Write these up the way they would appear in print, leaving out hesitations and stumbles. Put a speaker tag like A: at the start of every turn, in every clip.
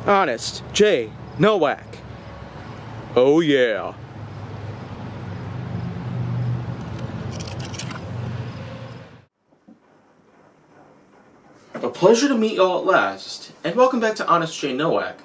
A: Honest J. Nowak. Oh yeah. A pleasure to meet y'all at last, and welcome back to Honest J. Nowak.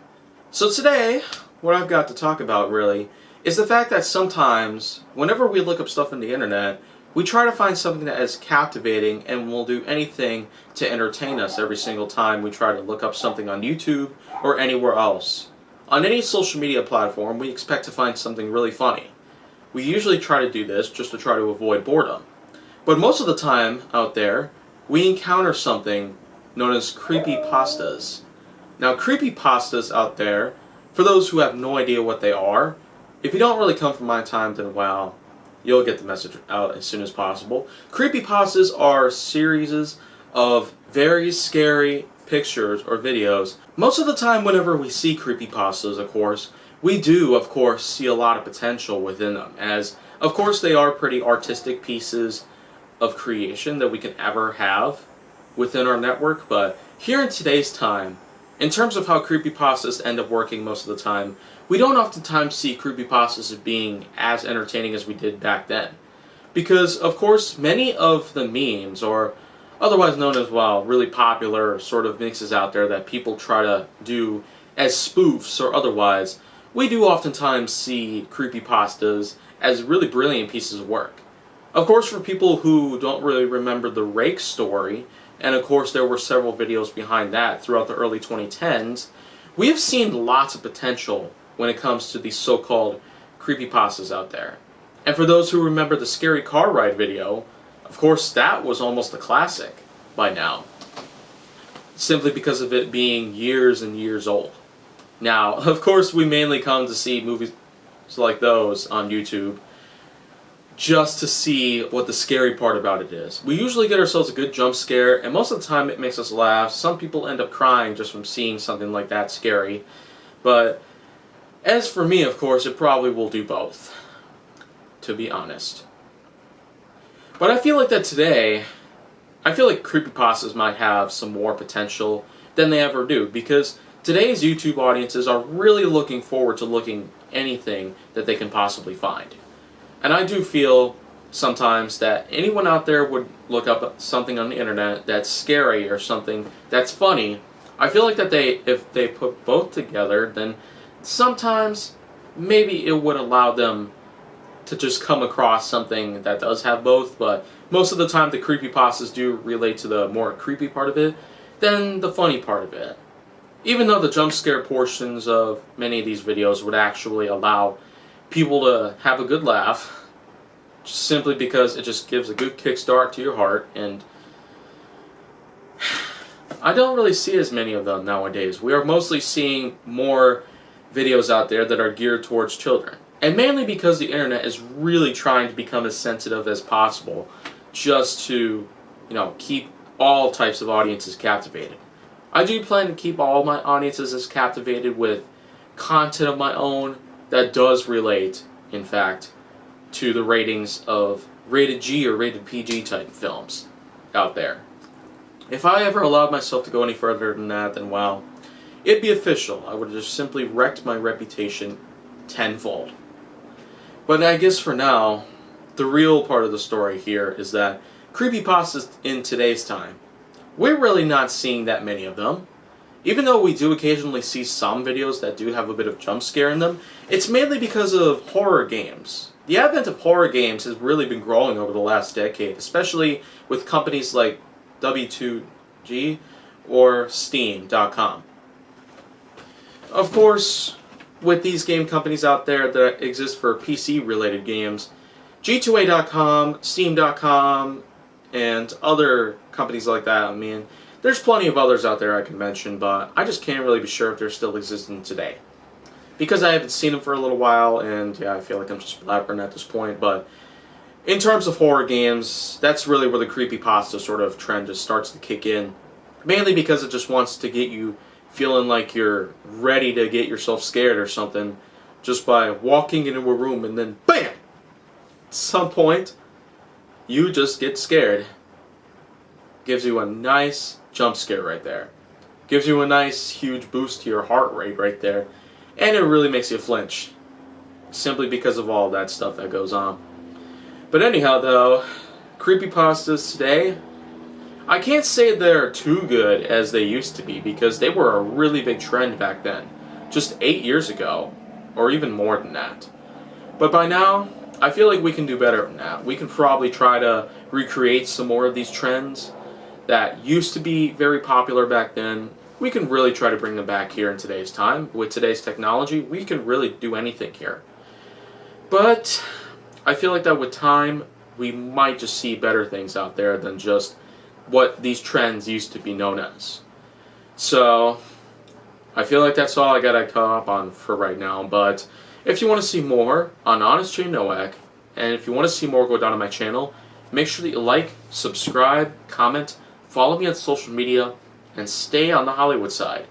A: So today, what I've got to talk about really is the fact that sometimes, whenever we look up stuff on the internet, we try to find something that is captivating and will do anything to entertain us every single time we try to look up something on YouTube or anywhere else. On any social media platform, we expect to find something really funny. We usually try to do this just to try to avoid boredom. But most of the time out there, we encounter something known as creepypastas. Now, creepypastas out there, for those who have no idea what they are, if you don't really come from my time, then wow, you'll get the message out as soon as possible. Creepypastas are series of very scary pictures or videos. Most of the time whenever we see creepypastas, of course, we do, of course, see a lot of potential within them, as, of course, they are pretty artistic pieces of creation that we can ever have within our network. But here in today's time, in terms of how creepypastas end up working most of the time, we don't oftentimes see creepypastas as being as entertaining as we did back then. Because, of course, many of the memes, or otherwise known as, well, really popular sort of mixes out there that people try to do as spoofs or otherwise, we do oftentimes see creepypastas as really brilliant pieces of work. Of course, for people who don't really remember the Rake story, and of course there were several videos behind that throughout the early 2010s, we have seen lots of potential when it comes to these so-called creepypastas out there. And for those who remember the scary car ride video, of course that was almost a classic by now, simply because of it being years and years old. Now, of course, we mainly come to see movies like those on YouTube just to see what the scary part about it is. We usually get ourselves a good jump scare, and most of the time it makes us laugh. Some people end up crying just from seeing something like that scary. But as for me, of course, it probably will do both, to be honest. But I feel like that today, I feel like creepypastas might have some more potential than they ever do, because today's YouTube audiences are really looking forward to looking anything that they can possibly find. And I do feel sometimes that anyone out there would look up something on the internet that's scary or something that's funny. I feel like that if they put both together, then sometimes maybe it would allow them to just come across something that does have both. But most of the time the creepypastas do relate to the more creepy part of it than the funny part of it. Even though the jump scare portions of many of these videos would actually allow people to have a good laugh, just simply because it just gives a good kickstart to your heart, and I don't really see as many of them nowadays. We are mostly seeing more videos out there that are geared towards children, and mainly because the internet is really trying to become as sensitive as possible just to, keep all types of audiences captivated. I do plan to keep all my audiences as captivated with content of my own that does relate, in fact, to the ratings of rated G or rated PG type films out there. If I ever allowed myself to go any further than that, then well, it'd be official. I would have just simply wrecked my reputation tenfold. But I guess for now, the real part of the story here is that creepypastas in today's time, we're really not seeing that many of them. Even though we do occasionally see some videos that do have a bit of jump scare in them, it's mainly because of horror games. The advent of horror games has really been growing over the last decade, especially with companies like W2G or Steam.com. Of course, with these game companies out there that exist for PC-related games, G2A.com, Steam.com, and other companies like that, I mean, there's plenty of others out there I can mention, but I just can't really be sure if they're still existing today, because I haven't seen them for a little while, and yeah, I feel like I'm just blabbering at this point. But in terms of horror games, that's really where the creepypasta sort of trend just starts to kick in, mainly because it just wants to get you feeling like you're ready to get yourself scared or something just by walking into a room and then BAM! At some point, you just get scared. Gives you a nice jump scare right there. Gives you a nice huge boost to your heart rate right there. And it really makes you flinch. Simply because of all that stuff that goes on. But anyhow though, creepypastas today, I can't say they're too good as they used to be because they were a really big trend back then. Just 8 years ago. Or even more than that. But by now, I feel like we can do better than that. We can probably try to recreate some more of these trends that used to be very popular back then. We can really try to bring them back here in today's time. With today's technology, we can really do anything here. But I feel like that with time, we might just see better things out there than just what these trends used to be known as. So I feel like that's all I gotta come up on for right now, but if you want to see more on Honest J Nowak, and if you want to see more go down on my channel, make sure that you like, subscribe, comment, follow me on social media, and stay on the Hollywood side.